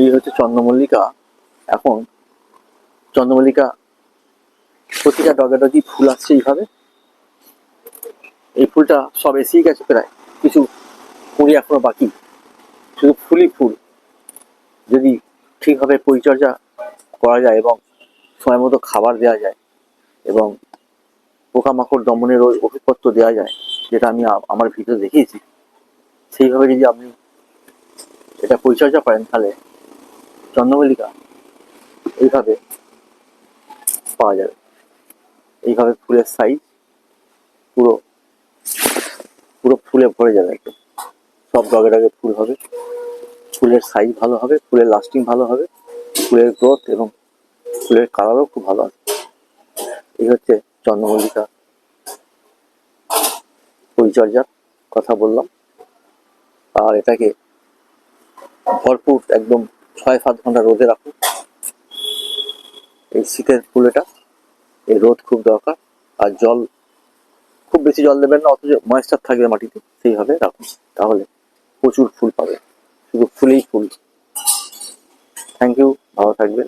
এই হচ্ছে চন্দ্রমল্লিকা। এখন চন্দ্রমল্লিকা প্রতিটা ডগে ডগি ফুল আসছে এইভাবে। এই ফুলটা সব এসেই গেছে প্রায়, কিছু কুড়ি এখনো বাকি, শুধু ফুলই ফুল। যদি ঠিকভাবে পরিচর্যা করা যায় এবং সময় মতো খাবার দেওয়া যায় এবং পোকামাকড় দমনের ওই ওষুধপত্র দেওয়া যায়, যেটা আমি আমার ভিডিও দেখিয়েছি, সেইভাবে যদি আপনি এটা পরিচর্যা করেন তাহলে চন্দ্রমল্লিকা এইভাবে পাওয়া যাবে। এইভাবে ফুলের সাইজ পুরো পুরো ফুলে ভরে যাবে একদম। সব ডগে ডগে ফুল হবে, ফুলের সাইজ ভালো হবে, ফুলের লাস্টিং ভালো হবে, ফুলের গ্রোথ এবং ফুলের কালারও খুব ভালো হবে। এই হচ্ছে চন্দ্রমল্লিকা পরিচর্যার কথা বললাম। আর এটাকে ভরপুর একদম 6-7 ঘন্টা রোদে রাখুন। এই শীতের ফুল এটা, এই রোদ খুব দরকার। আর জল, খুব বেশি জল দেবেন না, অথচ ময়েশ্চার থাকবে মাটিতে, সেইভাবে রাখুন, তাহলে প্রচুর ফুল পাবে, শুধু ফুলেই ফুল। থ্যাংক ইউ, ভালো থাকবেন।